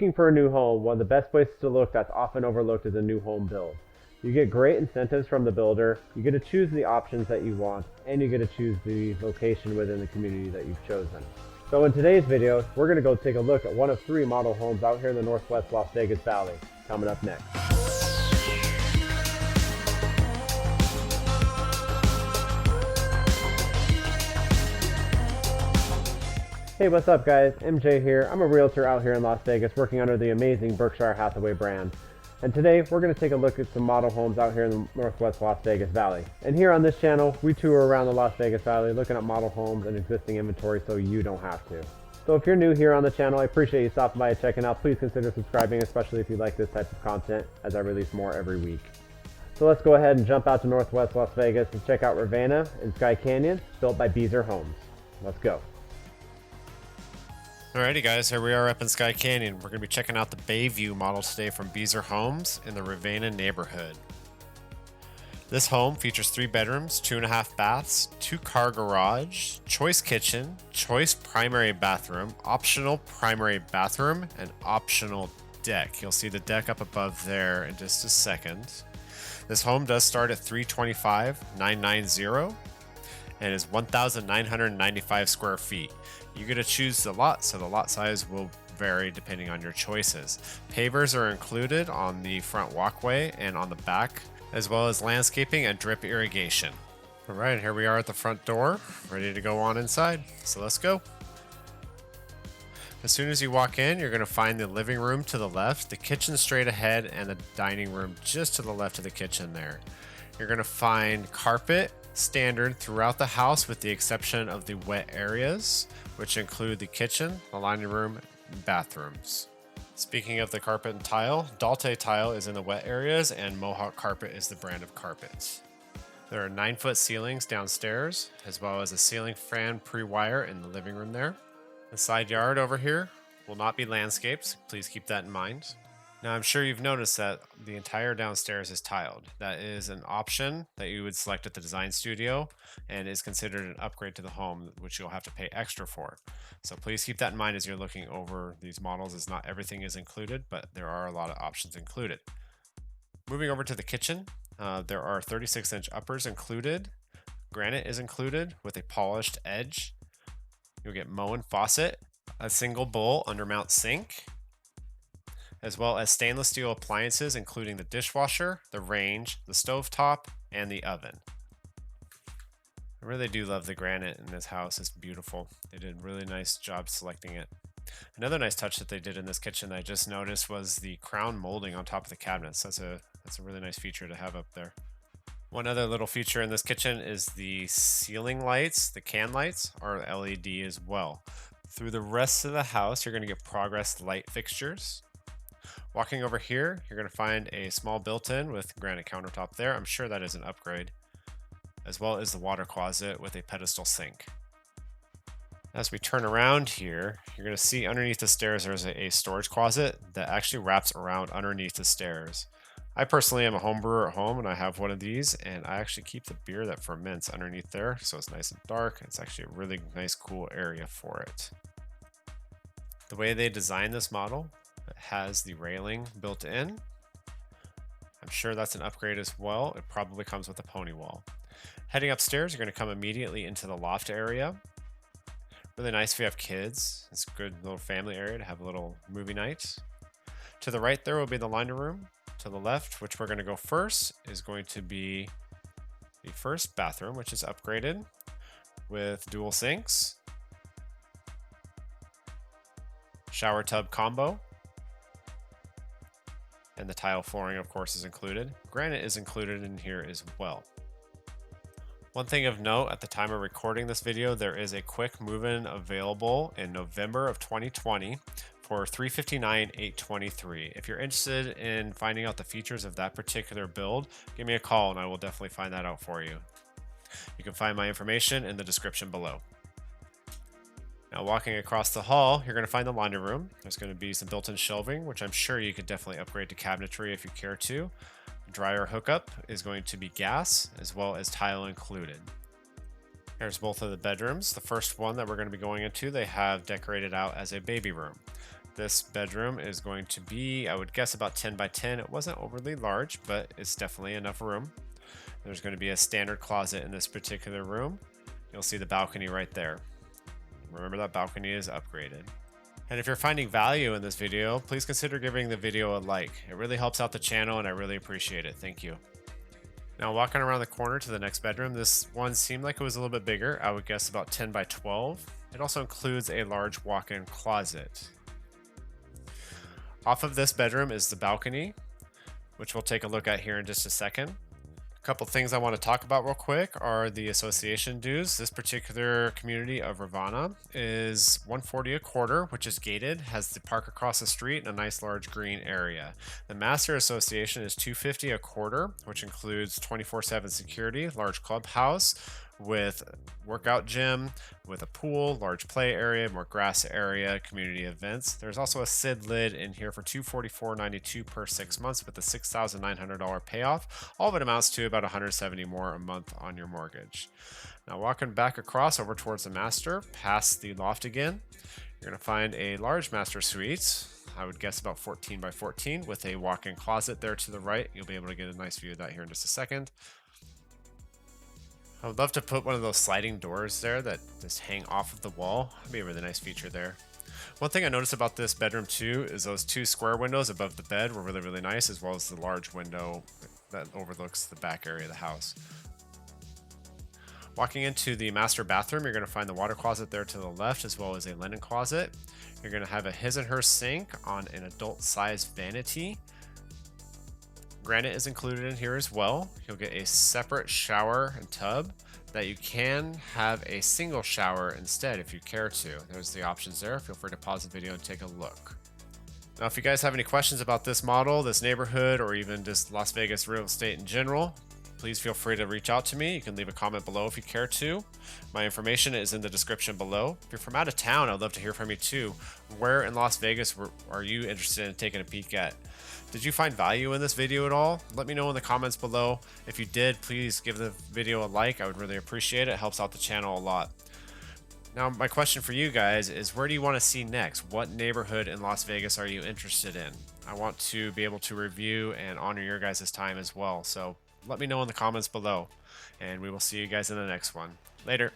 Looking for a new home, one of the best places to look that's often overlooked is a new home build. You get great incentives from the builder, you get to choose the options that you want, and you get to choose the location within the community that you've chosen. So in today's video, we're going to go take a look at one of 3 model homes out here in the northwest Las Vegas Valley, coming up next. Hey, what's up guys? MJ here. I'm a realtor out here in Las Vegas working under the amazing Berkshire Hathaway brand. And today we're going to take a look at some model homes out here in the northwest Las Vegas Valley. And here on this channel, we tour around the Las Vegas Valley looking at model homes and existing inventory so you don't have to. So if you're new here on the channel, I appreciate you stopping by and checking out. Please consider subscribing, especially if you like this type of content, as I release more every week. So let's go ahead and jump out to northwest Las Vegas and check out Ravenna and Skye Canyon, built by Beazer Homes. Let's go. Alrighty guys, here we are up in Skye Canyon. We're going to be checking out the Bayview model today from Beazer Homes in the Ravenna neighborhood. This home features 3 bedrooms, 2.5 baths, 2-car garage, choice kitchen, choice primary bathroom, optional primary bathroom, and optional deck. You'll see the deck up above there in just a second. This home does start at $325,990 and is 1,995 square feet. You get to choose the lot, so the lot size will vary depending on your choices. Pavers are included on the front walkway and on the back, as well as landscaping and drip irrigation. All right, here we are at the front door, ready to go on inside. So let's go. As soon as you walk in, you're going to find the living room to the left, the kitchen straight ahead, and the dining room just to the left of the kitchen there. You're going to find carpet standard throughout the house with the exception of the wet areas, which include the kitchen, the living room, and bathrooms. Speaking of the carpet and tile, Daltile tile is in the wet areas and Mohawk carpet is the brand of carpets. There are 9-foot ceilings downstairs, as well as a ceiling fan pre-wire in the living room there. The side yard over here will not be landscaped, please keep that in mind. Now I'm sure you've noticed that the entire downstairs is tiled. That is an option that you would select at the design studio and is considered an upgrade to the home, which you'll have to pay extra for. So please keep that in mind as you're looking over these models, as not everything is included, but there are a lot of options included. Moving over to the kitchen, there are 36-inch uppers included. Granite is included with a polished edge. You'll get Moen faucet, a single bowl undermount sink, as well as stainless steel appliances including the dishwasher, the range, the stovetop, and the oven. I really do love the granite in this house. It's beautiful. They did a really nice job selecting it. Another nice touch that they did in this kitchen that I just noticed was the crown molding on top of the cabinets. That's a really nice feature to have up there. One other little feature in this kitchen is the ceiling lights. The can lights are LED as well. Through the rest of the house, you're going to get progress light fixtures. Walking over here, you're going to find a small built-in with granite countertop there. I'm sure that is an upgrade, as well as the water closet with a pedestal sink. As we turn around here, you're going to see underneath the stairs there's a storage closet that actually wraps around underneath the stairs. I personally am a home brewer at home and I have one of these, and I actually keep the beer that ferments underneath there, so it's nice and dark. It's actually a really nice cool area for it. The way they designed this model, it has the railing built in. I'm sure that's an upgrade as well. It probably comes with a pony wall. Heading upstairs, you're going to come immediately into the loft area. Really nice if you have kids. It's a good little family area to have a little movie night. To the right there will be the laundry room. To the left, which we're going to go first, is going to be the first bathroom, which is upgraded with dual sinks, shower tub combo, and the tile flooring, of course, is included. Granite is included in here as well. One thing of note, at the time of recording this video, there is a quick move-in available in November of 2020 for $359,823. If you're interested in finding out the features of that particular build, give me a call and I will definitely find that out for you. You can find my information in the description below. Now walking across the hall, you're going to find the laundry room. There's going to be some built-in shelving, which I'm sure you could definitely upgrade to cabinetry if you care to. Dryer hookup is going to be gas, as well as tile included. Here's both of the bedrooms. The first one that we're going to be going into, they have decorated out as a baby room. This bedroom is going to be, I would guess, about 10 by 10. It wasn't overly large, but it's definitely enough room. There's going to be a standard closet in this particular room. You'll see the balcony right there. Remember, that balcony is upgraded. And if you're finding value in this video, please consider giving the video a like. It really helps out the channel and I really appreciate it. Thank you. Now, walking around the corner to the next bedroom, this one seemed like it was a little bit bigger. I would guess about 10 by 12. It also includes a large walk-in closet. Off of this bedroom is the balcony, which we'll take a look at here in just a second. A couple things I want to talk about real quick are the association dues. This particular community of Ravenna is $140 a quarter, which is gated, has the park across the street and a nice large green area. The master association is $250 a quarter, which includes 24/7 security, large clubhouse with workout gym, with a pool, large play area, more grass area, community events. There's also a SID lid in here for $244.92 per 6 months with a $6,900 payoff. All of it amounts to about $170 more a month on your mortgage. Now, walking back across over towards the master, past the loft again, you're going to find a large master suite. I would guess about 14 by 14 with a walk-in closet there to the right. You'll be able to get a nice view of that here in just a second. I would love to put one of those sliding doors there that just hang off of the wall. That'd be a really nice feature there. One thing I noticed about this bedroom too is those two square windows above the bed were really, really nice, as well as the large window that overlooks the back area of the house. Walking into the master bathroom, you're going to find the water closet there to the left, as well as a linen closet. You're going to have a his and her sink on an adult-sized vanity. Granite is included in here as well. You'll get a separate shower and tub that you can have a single shower instead if you care to. There's the options there. Feel free to pause the video and take a look. Now, if you guys have any questions about this model, this neighborhood, or even just Las Vegas real estate in general, please feel free to reach out to me. You can leave a comment below if you care to. My information is in the description below. If you're from out of town, I'd love to hear from you too. Where in Las Vegas are you interested in taking a peek at? Did you find value in this video at all? Let me know in the comments below. If you did, please give the video a like. I would really appreciate it. It helps out the channel a lot. Now, my question for you guys is, where do you want to see next? What neighborhood in Las Vegas are you interested in? I want to be able to review and honor your guys' time as well. So let me know in the comments below, and we will see you guys in the next one. Later.